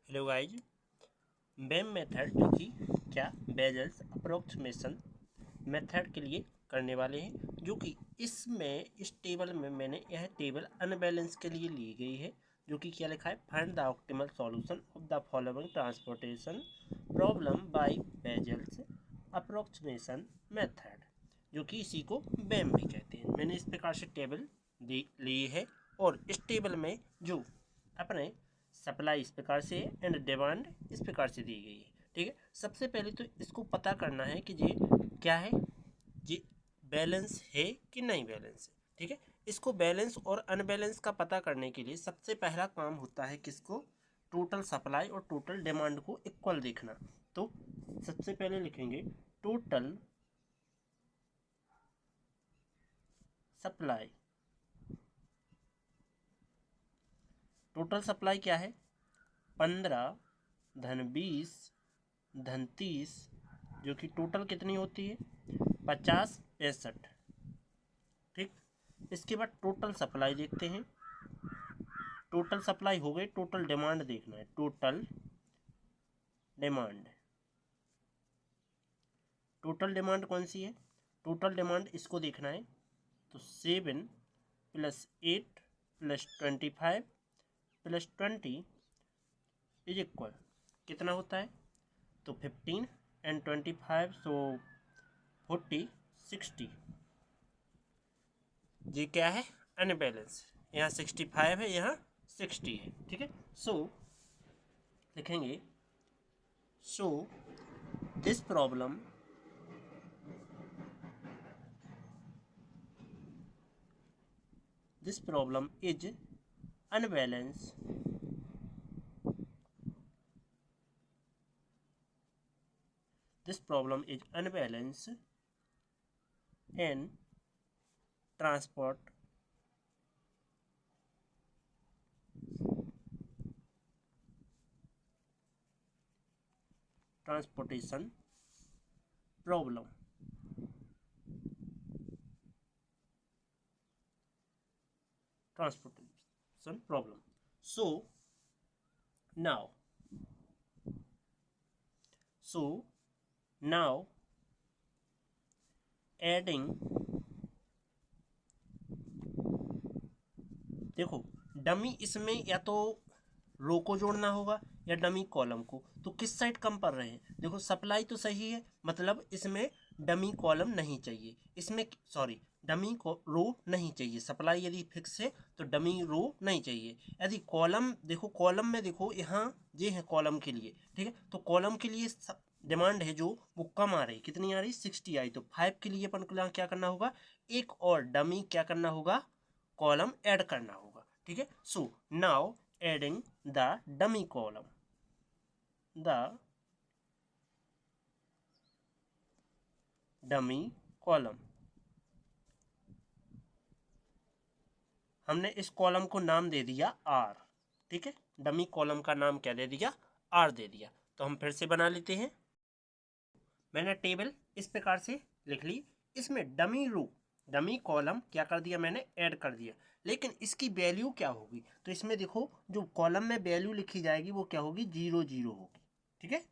Hello guys, बेम method जो कि क्या बेजल्स अप्रोक्सीमेशन मेथड के लिए करने वाले हैं, जो कि इसमें इस टेबल में मैंने यह टेबल अनबैलेंस के लिए ली गई है, जो कि क्या लिखा है, find the optimal solution of the following transportation problem by Vogel's approximation method, जो कि इसी को बेम भी कहते हैं। मैंने इस प्रकार से टेबल ली है और इस टेबल में जो अपने सप्लाई इस प्रकार से एंड डिमांड इस प्रकार से दी गई है। ठीक है, सबसे पहले तो इसको पता करना है कि ये क्या है, ये बैलेंस है कि नहीं बैलेंस है। ठीक है, इसको बैलेंस और अनबैलेंस का पता करने के लिए सबसे पहला काम होता है किसको, टोटल सप्लाई और टोटल डिमांड को इक्वल देखना। तो सबसे पहले लिखेंगे टोटल सप्लाई। टोटल सप्लाई क्या है, 15 धन 20 धन 30, जो कि टोटल कितनी होती है, 50 65। ठीक, इसके बाद टोटल सप्लाई देखते हैं। टोटल सप्लाई हो गई, टोटल डिमांड देखना है। टोटल डिमांड, टोटल डिमांड कौन सी है, टोटल डिमांड इसको देखना है। तो 7 + 8 + 25 + 20 इज इक्वल कितना होता है, तो 15 एंड 25 सो 40 60। ये क्या है, अनबैलेंस। यहाँ 65 है, यहाँ 60 है। ठीक है, सो लिखेंगे so this problem is unbalanced this problem is unbalanced in transportation problem. Transportation problem. So now, so now adding, देखो डमी इसमें या तो रो को जोड़ना होगा या डमी कॉलम को, तो किस साइड कम पड़ रहे हैं, देखो सप्लाई तो सही है, मतलब इसमें डमी कॉलम नहीं चाहिए, इसमें सॉरी डमी को रो नहीं चाहिए। सप्लाई यदि फिक्स है तो डमी रो नहीं चाहिए। यदि कॉलम देखो, कॉलम में देखो यहाँ ये है कॉलम के लिए। ठीक है, तो कॉलम के लिए डिमांड है जो वो कम आ रही, कितनी आ रही, 60 आई। तो 5 के लिए अपन को क्या करना होगा, एक और डमी क्या करना होगा, कॉलम ऐड करना होगा। ठीक है, so now adding the dummy column, the dummy column, हमने इस कॉलम को नाम दे दिया आर। ठीक है, डमी कॉलम का नाम क्या दे दिया, आर दे दिया। तो हम फिर से बना लेते हैं। मैंने टेबल इस प्रकार से लिख ली, इसमें डमी रो डमी कॉलम क्या कर दिया, मैंने ऐड कर दिया। लेकिन इसकी वैल्यू क्या होगी, तो इसमें देखो जो कॉलम में वैल्यू लिखी जाएगी वो क्या होगी, 0 0 होगी। ठीक है,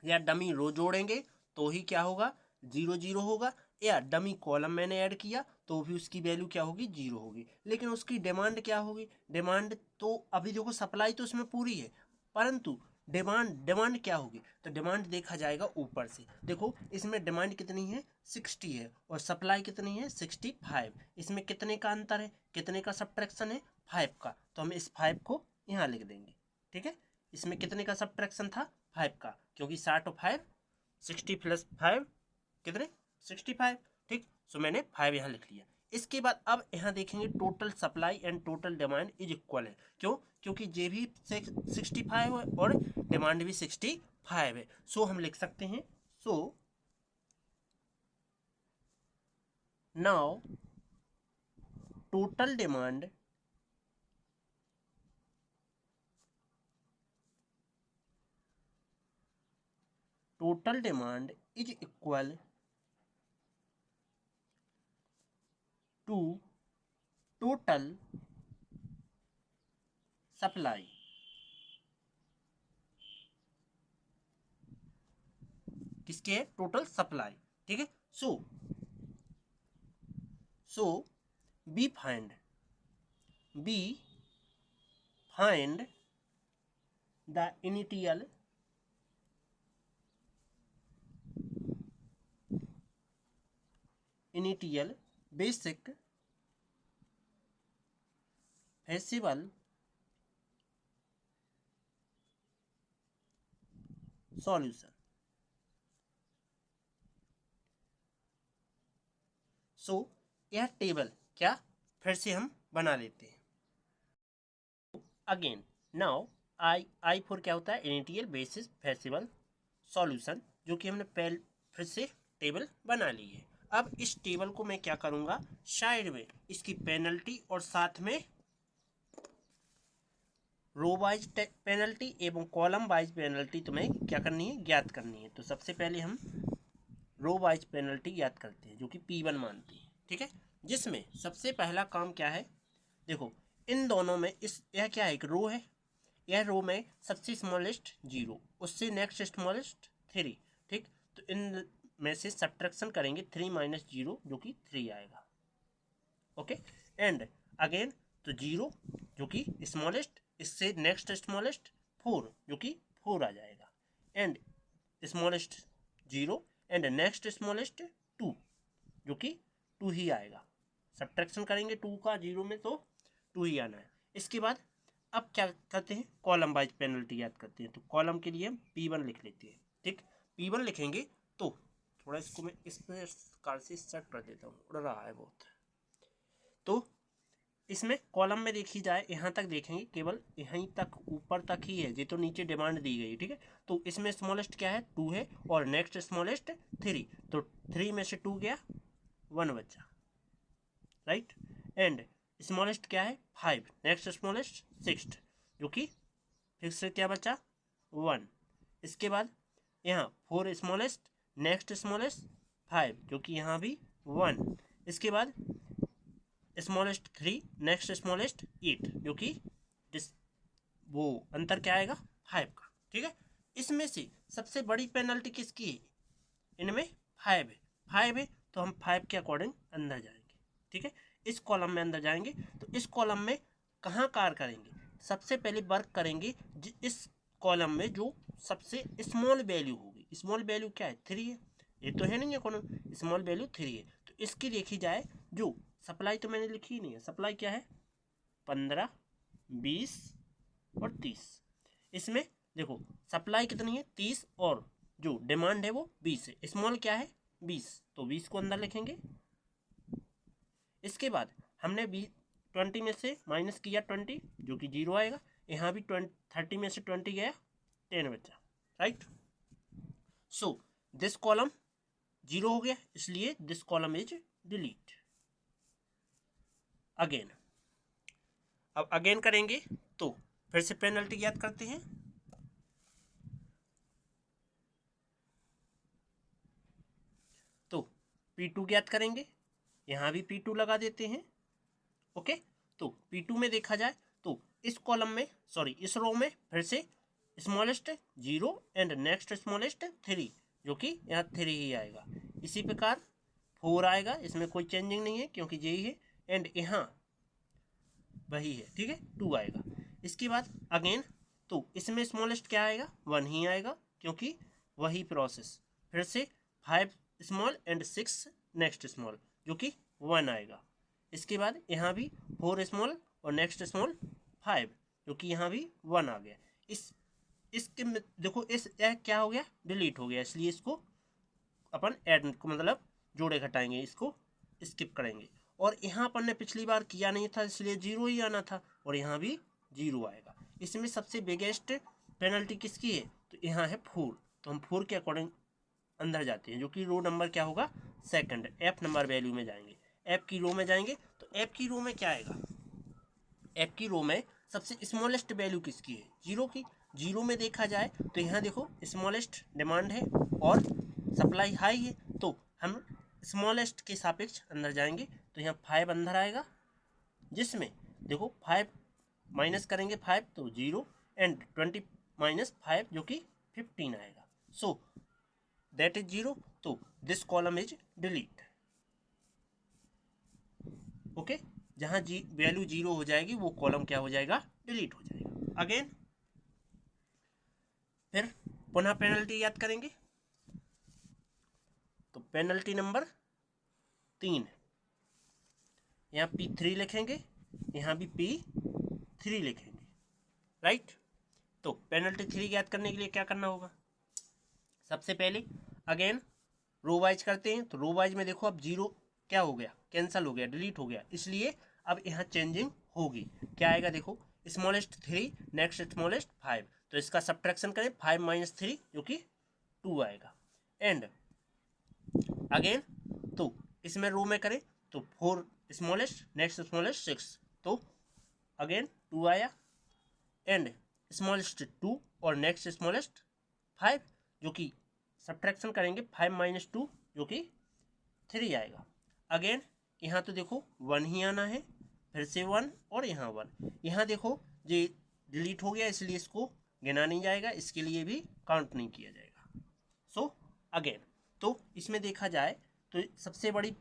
या डमी रो जोड़ेंगे तो ही क्या होगा, 0 0 होगा, या डमी कॉलम मैंने ऐड किया तो भी उसकी वैल्यू क्या होगी, 0 होगी। लेकिन उसकी डिमांड क्या होगी, डिमांड तो अभी देखो सप्लाई तो इसमें पूरी है, परंतु डिमांड क्या होगी, तो डिमांड देखा जाएगा ऊपर से। देखो इसमें डिमांड कितनी है, 60 है, और सप्लाई कितनी है, 65। इसमें कितने का अंतर है, कितने का सब्ट्रैक्शन है, 5 का। तो हम इस 5 को यहाँ लिख देंगे। ठीक है, इसमें कितने का सब्ट्रैक्शन था, 5 का, क्योंकि 60 और 5 60 + 5 कितने, 65। ठीक, सो मैंने 5 यहाँ लिख लिया। इसके बाद अब यहाँ देखेंगे total supply and total demand is equal है। क्यों, क्योंकि जे भी 65 है और डिमांड भी 65 है। सो हम लिख सकते हैं, so now total demand is equal to total supply. किसके है, टोटल सप्लाई, ठीक है। So we find the initial basic feasible solution। सो यह टेबल क्या फिर से हम बना लेते हैं। अगेन नाउ आई फॉर क्या होता है, इनिशियल बेसिस फेसिबल सॉल्यूशन, जो कि हमने पहले फिर से टेबल बना ली है। अब इस टेबल को मैं क्या करूंगा, साइड में इसकी पेनल्टी और साथ में रो वाइज पेनल्टी एवं कॉलम वाइज पेनल्टी तुम्हें क्या करनी है, ज्ञात करनी है। तो सबसे पहले हम रो वाइज पेनल्टी ज्ञात करते हैं, जो कि P1 मानती है, ठीक है। जिसमें सबसे पहला काम क्या है, देखो इन दोनों में यह क्या है, एक रो है, यह रो में सबसे स्मॉलेस्ट 0, उससे नेक्स्ट स्मॉलेस्ट 3, ठीक। तो इन में से सब्ट्रैक्शन करेंगे 3 माइनस 0, जो कि 3 आएगा, ओके। एंड अगेन तो 0 जो कि स्मॉलेस्ट, इससे नेक्स्ट स्मॉलेस्ट 4, जो कि 4 आ जाएगा। And smallest 0 and next smallest 2, जो कि 2 ही आएगा। सब्ट्रैक्शन करेंगे 2 का 0 में तो 2 ही आना है। इसके बाद अब क्या करते हैं, कॉलम वाइज पेनल्टी याद करते हैं। तो कॉलम के लिए हम P1 लिख लेते हैं, ठीक। P1 लिखेंगे तो थोड़ा इसको मैं इस प्रकार से सेट कर देता हूँ, उड़ रहा है बहुत। तो इसमें कॉलम में देखी जाए, यहाँ तक देखेंगे, केवल यहीं तक ऊपर तक ही है, ये तो नीचे डिमांड दी गई, ठीक है। तो इसमें स्मॉलेस्ट क्या है, 2 है, और नेक्स्ट स्मॉलेस्ट 3, तो 3 में से 2 गया, 1 बचा, राइट। एंड स्मॉलेस्ट क्या है, 5, नेक्स्ट स्मॉलेस्ट 6, जो कि फिर से क्या बचा, 1। इसके बाद यहाँ 4 स्मॉलेस्ट, नेक्स्ट स्मॉलेस्ट 5, जो कि यहाँ भी 1। इसके बाद स्मॉलेस्ट 3, नेक्स्ट स्मॉलेस्ट 8, जो कि वो अंतर क्या आएगा, 5 का, ठीक है। इसमें से सबसे बड़ी पेनल्टी किसकी है, इनमें 5 है, 5 है, तो हम 5 के अकॉर्डिंग अंदर जाएंगे, ठीक है। इस कॉलम में अंदर जाएंगे, तो इस कॉलम में कहाँ कार्य करेंगे, सबसे पहले वर्क करेंगे इस कॉलम में जो सबसे स्मॉल वैल्यू होगी। स्मॉल वैल्यू क्या है, 3 है, ये तो है नहीं है कॉलम, स्मॉल वैल्यू 3 है। तो इसकी देखी जाए, जो सप्लाई तो मैंने लिखी ही नहीं है, सप्लाई क्या है, 15, 20 और 30। इसमें देखो सप्लाई कितनी है, 30, और जो डिमांड है वो 20 है। स्मॉल क्या है, 20, तो 20 को अंदर लिखेंगे। इसके बाद हमने 20 में से माइनस किया 20, जो कि 0 आएगा। यहाँ भी 30 में से 20 गया, 10 बचा, राइट। सो दिस कॉलम 0 हो गया, इसलिए this column is delete. Again, अब अगेन करेंगे तो फिर से पेनल्टी याद करते हैं। तो P2 ज्ञात करेंगे, यहाँ भी P2 लगा देते हैं, ओके। तो P2 में देखा जाए तो इस कॉलम में, सॉरी इस रो में फिर से स्मॉलेस्ट 0 एंड नेक्स्ट स्मॉलेस्ट 3, जो कि यहाँ 3 ही आएगा। इसी प्रकार 4 आएगा, इसमें कोई चेंजिंग नहीं है क्योंकि यही है। एंड यहाँ वही है, ठीक है, 2 आएगा। इसके बाद अगेन तो इसमें स्मॉलेस्ट क्या आएगा, 1 ही आएगा, क्योंकि वही प्रोसेस। फिर से 5 स्मॉल एंड 6 नेक्स्ट स्मॉल, जो कि 1 आएगा। इसके बाद यहाँ भी 4 स्मॉल और नेक्स्ट स्मॉल 5, जो कि यहाँ भी 1 आ गया। इसके देखो इस क्या हो गया, डिलीट हो गया, इसलिए इसको अपन ऐड मतलब जोड़े घटाएंगे, इसको स्किप करेंगे। और यहाँ अपन ने पिछली बार किया नहीं था, इसलिए 0 ही आना था, और यहाँ भी 0 आएगा। इसमें सबसे बिगेस्ट पेनल्टी किसकी है, तो यहाँ है 4, तो हम 4 के अकॉर्डिंग अंदर जाते हैं, जो कि रो नंबर क्या होगा, सेकंड, F नंबर वैल्यू में जाएंगे। F की रो में जाएंगे तो F की रो में क्या आएगा, F की रो में सबसे स्मॉलेस्ट वैल्यू किसकी है, 0 की। 0 में देखा जाए तो यहाँ देखो स्मॉलेस्ट डिमांड है और सप्लाई हाई है, तो हम स्मॉलेस्ट के सापेक्ष अंदर जाएंगे, तो यहाँ 5 अंदर आएगा, जिसमें देखो 5 माइनस करेंगे 5 तो 0 एंड 20 माइनस 5, जो कि 15 आएगा। सो दैट इज 0, तो this column is delete. Okay, जहां वैल्यू 0 हो जाएगी वो कॉलम क्या हो जाएगा, डिलीट हो जाएगा। अगेन फिर पुनः पेनल्टी याद करेंगे, तो पेनल्टी नंबर 3, यहाँ P3 लिखेंगे, यहाँ भी P3 लिखेंगे, राइट। तो पेनल्टी 3 याद करने के लिए क्या करना होगा, सबसे पहले अगेन रो वाइज करते हैं, तो रो वाइज में देखो अब 0 क्या हो गया, कैंसिल हो गया, डिलीट हो गया, इसलिए अब यहाँ चेंजिंग होगी। क्या आएगा देखो, स्मॉलेस्ट 3 नेक्स्ट स्मॉलेस्ट 5, तो इसका सब्ट्रैक्शन करें 5 माइनस 3 जो कि 2 आएगा। एंड अगेन तो इसमें रो में करें तो 4 स्मॉलेस्ट नेक्स्ट स्मॉलेस्ट 6, तो अगेन 2 आया, एंड स्मॉलेस्ट 2 और नेक्स्ट स्मॉलेस्ट 5 जो कि सब्ट्रैक्शन करेंगे 5 माइनस 2 जो कि 3 आएगा। अगेन यहाँ तो देखो 1 ही आना है, फिर से 1 और यहाँ 1, यहाँ देखो ये डिलीट हो गया इसलिए इसको गिना नहीं जाएगा, इसके लिए भी काउंट नहीं किया जाएगा। सो अगेन तो इसमें देखा जाए तो सबसे बड़ी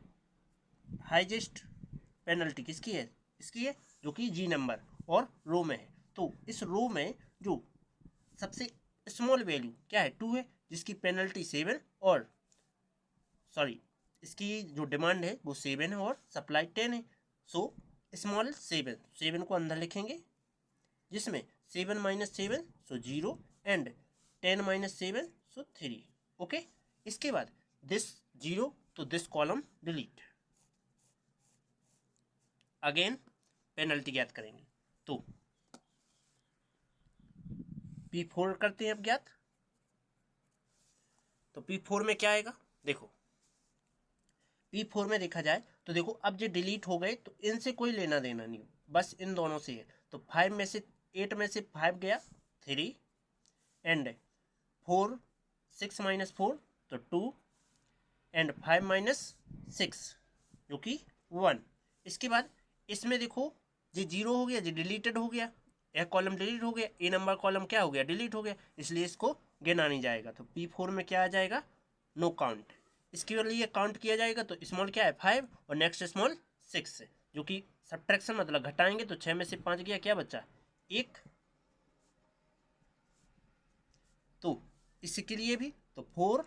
हाईएस्ट पेनल्टी किसकी है, इसकी है, जो कि जी नंबर और रो में है। तो इस रो में जो सबसे स्मॉल वैल्यू क्या है, 2 है, जिसकी पेनल्टी 7 और सॉरी इसकी जो डिमांड है वो 7 है और सप्लाई 10 है। सो स्मॉल 7 को अंदर लिखेंगे, जिसमें 7 minus 7 so 0 and 10 minus 7 so 3। Okay, इसके बाद दिस 0 तो this column delete. Again penalty ज्ञात करेंगे, तो P4 करते हैं अब ज्ञात, तो P4 में क्या आएगा देखो, P4 में देखा जाए तो देखो अब जो डिलीट हो गए तो इनसे कोई लेना देना नहीं, बस इन दोनों से है। तो 8 में से 5 गया 3 एंड 4 6 माइनस 4 तो 2 एंड 5 माइनस 6 जो कि 1। इसके बाद इसमें देखो ये 0 हो गया, ये डिलीटेड हो गया, यह कॉलम डिलीट हो गया, ए नंबर कॉलम क्या हो गया, डिलीट हो गया, इसलिए इसको गिना नहीं जाएगा। तो P4 में क्या आ जाएगा, नो काउंट। इसके लिए काउंट किया जाएगा तो स्मॉल क्या है 5 और नेक्स्ट स्मॉल 6 है, जो कि सब्ट्रैक्शन मतलब घटाएंगे, तो 6 में से 5 गया, क्या बचा 1। तो इसके लिए भी तो 4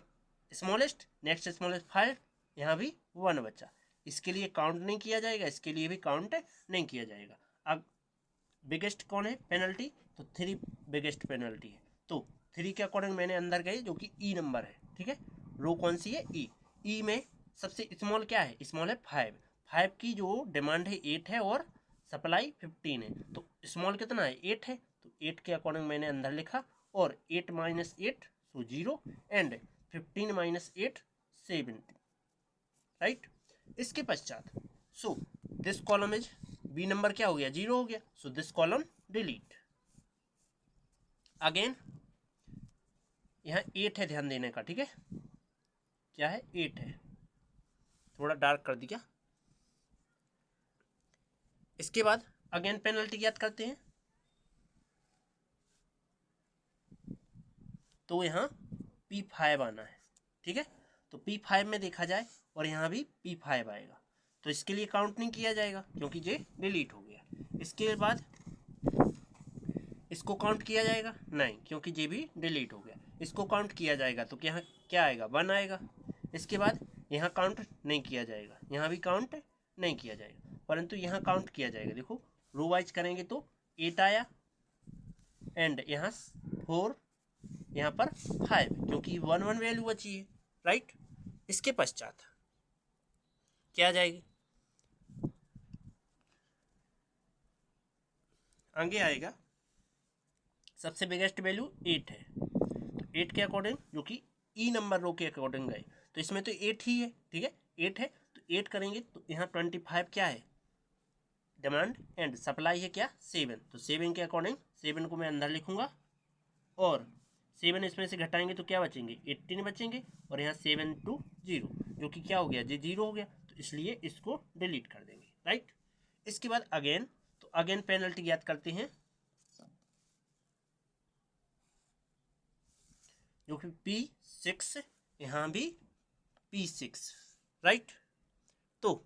स्मॉलेस्ट नेक्स्ट स्मॉलेस्ट 5, यहाँ भी 1 बचा, इसके लिए काउंट नहीं किया जाएगा, इसके लिए भी काउंट नहीं किया जाएगा। अब बिगेस्ट कौन है पेनल्टी, तो 3 बिगेस्ट पेनल्टी है, तो 3 के अकॉर्डिंग मैंने अंदर गए जो कि ई नंबर है, ठीक है, रो कौन सी है ई में सबसे स्मॉल क्या है, स्मॉल है 5 की जो डिमांड है 8 है और सप्लाई 15 है, तो स्मॉल कितना है 8 है, तो 8 के अकॉर्डिंग मैंने अंदर लिखा, और 8 minus 8 so 0 and 15 minus 8 70, right. इसके पश्चात so this column is B number क्या हो गया 0 हो गया, so this column delete. Again यहाँ 8 है, ध्यान देने का, ठीक है, क्या है 8 है, थोड़ा डार्क कर दिया। इसके बाद अगेन पेनल्टी याद करते हैं, तो यहाँ P5 आना है, ठीक है, तो P5 में देखा जाए और यहाँ भी P5 आएगा, तो इसके लिए काउंट नहीं किया जाएगा क्योंकि ये डिलीट हो गया। इसके बाद इसको काउंट किया जाएगा नहीं, क्योंकि ये भी डिलीट हो गया। इसको काउंट किया जाएगा तो यहाँ क्या आएगा 1 आएगा। इसके बाद यहाँ काउंट नहीं किया जाएगा, यहाँ भी काउंट नहीं किया जाएगा, परंतु यहाँ काउंट किया जाएगा। देखो रो वाइज करेंगे तो 8 आया एंड यहाँ 4, यहाँ पर 5, क्योंकि 1 1 वैल्यू बची है, राइट। इसके पश्चात क्या आ जाएगी, आगे आएगा सबसे बिगेस्ट वैल्यू 8 है, तो 8 के अकॉर्डिंग जो कि ई नंबर रो के अकॉर्डिंग गए, तो इसमें तो 8 ही है, ठीक है 8 है, तो 8 करेंगे तो यहाँ 25 क्या है डिमांड एंड सप्लाई है क्या 7, तो 7 के अकॉर्डिंग 7 को मैं अंदर लिखूंगा, और 7 इसमें से घटाएंगे तो क्या बचेंगे 18 बचेंगे, और यहाँ 7 to 0 जो कि क्या हो गया ये 0 हो गया, तो इसलिए इसको डिलीट कर देंगे, राइट। इसके बाद अगेन तो अगेन पेनल्टी याद करते हैं, जो कि P6 यहाँ भी P6, राइट। तो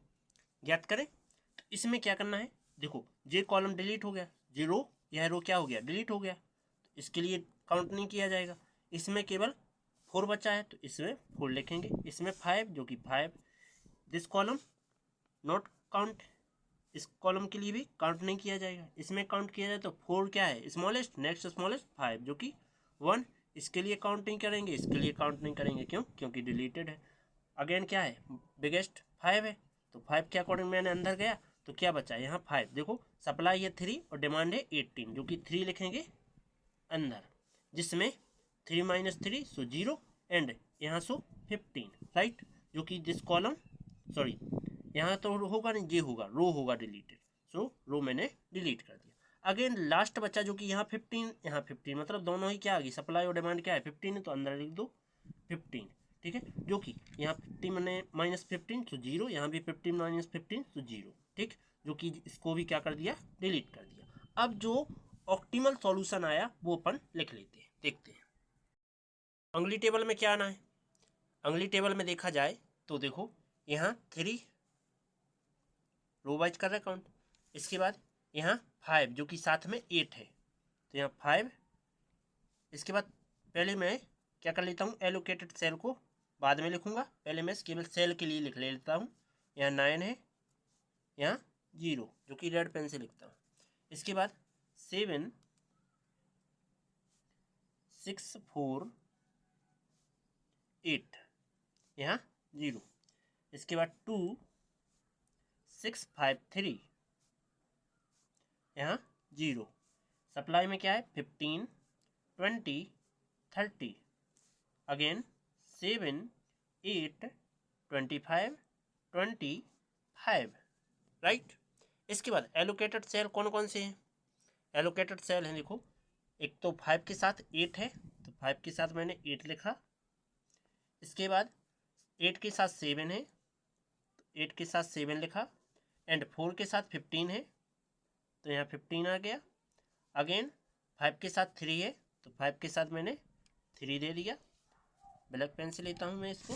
ज्ञात करें, तो इसमें क्या करना है, देखो जे कॉलम डिलीट हो गया, जे रो, यह रो क्या हो गया, डिलीट हो गया, तो इसके लिए काउंट नहीं किया जाएगा। इसमें केवल 4 बचा है, तो इसमें 4 लिखेंगे, इसमें 5 जो कि 5, दिस कॉलम नॉट काउंट, इस कॉलम के लिए भी काउंट नहीं किया जाएगा। इसमें काउंट किया जाए तो 4 क्या है, स्मॉलेस्ट, नेक्स्ट स्मॉलेस्ट 5 जो कि 1, इसके लिए काउंट नहीं करेंगे, इसके लिए काउंट नहीं करेंगे, क्यों, क्योंकि डिलीटेड है। अगेन क्या है, बिगेस्ट 5 है, तो 5 के अकॉर्डिंग मैंने अंदर गया, तो क्या बचा यहाँ 5, देखो सप्लाई है 3 और डिमांड है 18, जो कि 3 लिखेंगे अंदर, जिसमें 3 माइनस 3 सो 0 एंड यहाँ सो 15, राइट, जो कि दिस कॉलम, सॉरी यहाँ तो होगा नहीं, ये होगा, रो होगा डिलीटेड, सो रो मैंने डिलीट कर दिया। अगेन लास्ट बच्चा जो कि यहाँ 15, यहाँ 15, मतलब दोनों ही क्या आ गई, सप्लाई और डिमांड क्या है 15 है, तो अंदर लिख दो 15, ठीक है, जो कि यहाँ 50 मैंने माइनस 15 तो 0, यहाँ भी 15 माइनस 15 तो 0, ठीक, जो कि इसको भी क्या कर दिया, डिलीट कर दिया। अब जो ऑप्टिमल सॉल्यूशन आया वो अपन लिख लेते हैं, देखते हैं। अगली टेबल में क्या आना है, अगली टेबल में देखा जाए तो देखो यहाँ 3 रो वाइज कर रहा है काउंट, इसके बाद यहाँ 5 जो कि साथ में 8 है, तो यहाँ 5, इसके बाद पहले मैं क्या कर लेता हूँ, एलोकेटेड सेल को बाद में लिखूंगा, पहले मैं केवल सेल के लिए लिख लेता हूँ। यहाँ 9 है, यहाँ 0 जो कि रेड पेन से लिखता हूँ, इसके बाद 7 6 4 8 यहाँ 0, इसके बाद 2 6 5 3 यहाँ 0, सप्लाई में क्या है 15 20 30, अगेन 7 8 25 25, राइट। इसके बाद एलोकेटेड सेल कौन कौन से हैं, एलोकेटेड सेल हैं, देखो एक तो 5 के साथ 8 है, तो 5 के साथ मैंने 8 लिखा, इसके बाद 8 के साथ 7 है, तो 8 के साथ 7 लिखा, एंड 4 के साथ 15 है, तो यहाँ 15 आ गया, अगेन 5 के साथ 3 है, तो 5 के साथ मैंने 3 दे दिया। ब्लैक पेन से लेता हूँ मैं इसको,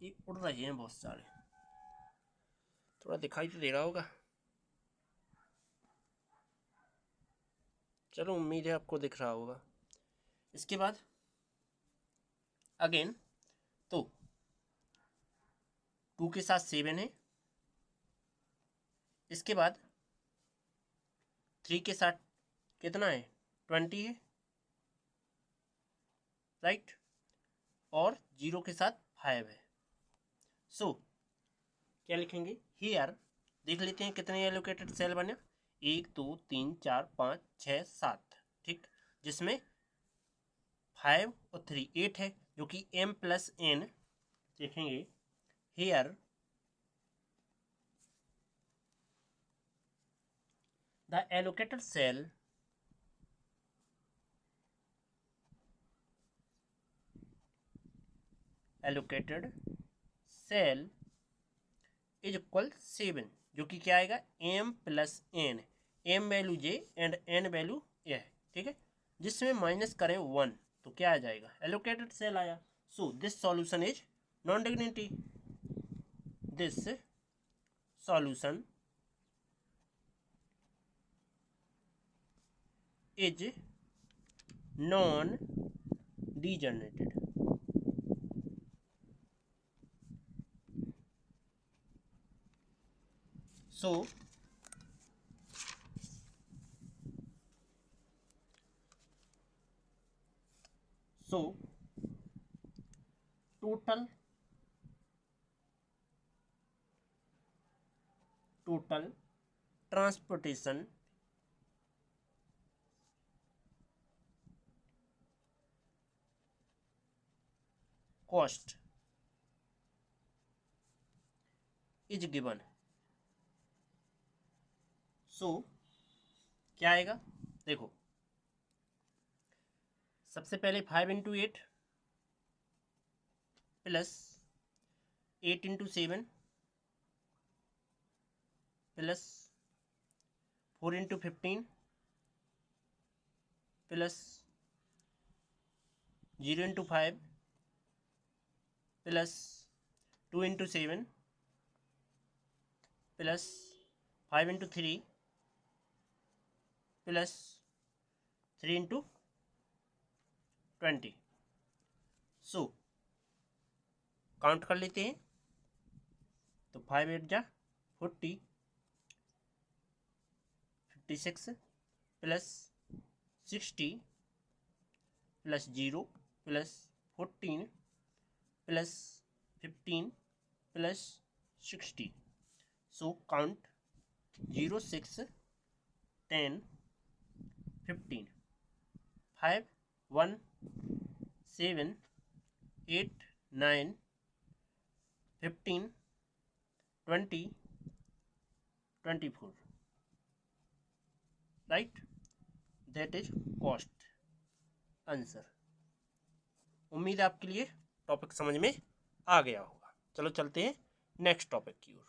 ये उड़ रहे हैं बहुत सारे, थोड़ा दिखाई तो दे रहा होगा, चलो उम्मीद है आपको दिख रहा होगा। इसके बाद अगेन तो 2 के साथ 7 है, इसके बाद 3 के साथ कितना है 20 है, राइट, और 0 के साथ 5 है, सो क्या लिखेंगे हियर, देख लेते हैं कितने एलोकेटेड सेल बने, 1 2 3 4 5 6 7, ठीक, जिसमें 5 और 3 8 है, जो कि m प्लस n, देखेंगे here the allocated cell is equal 7, जो कि क्या आएगा m plus n, m value j and n value a है, ठीक है, जिसमें माइनस करें 1 तो क्या आ जाएगा, एलोकेटेड सेल आया। So this solution is non dignity, this solution is non degenerated, so total transportation cost is given, so क्या आएगा, देखो सबसे पहले 5 into 8 plus 8 into 7 plus 4 into 15 plus 0 into 5 plus 2 into 7 plus 5 into 3 plus 3 into 20। So count कर लेते हैं। तो 5 8 जा 40, 56 plus 60 plus 0 plus 14 plus 15 plus 60। So count 0 6 10 15 5 1 7 8 9 15 20 24। Right, that is cost answer. उम्मीद है आपके लिए टॉपिक समझ में आ गया होगा। चलो चलते हैं नेक्स्ट टॉपिक की ओर।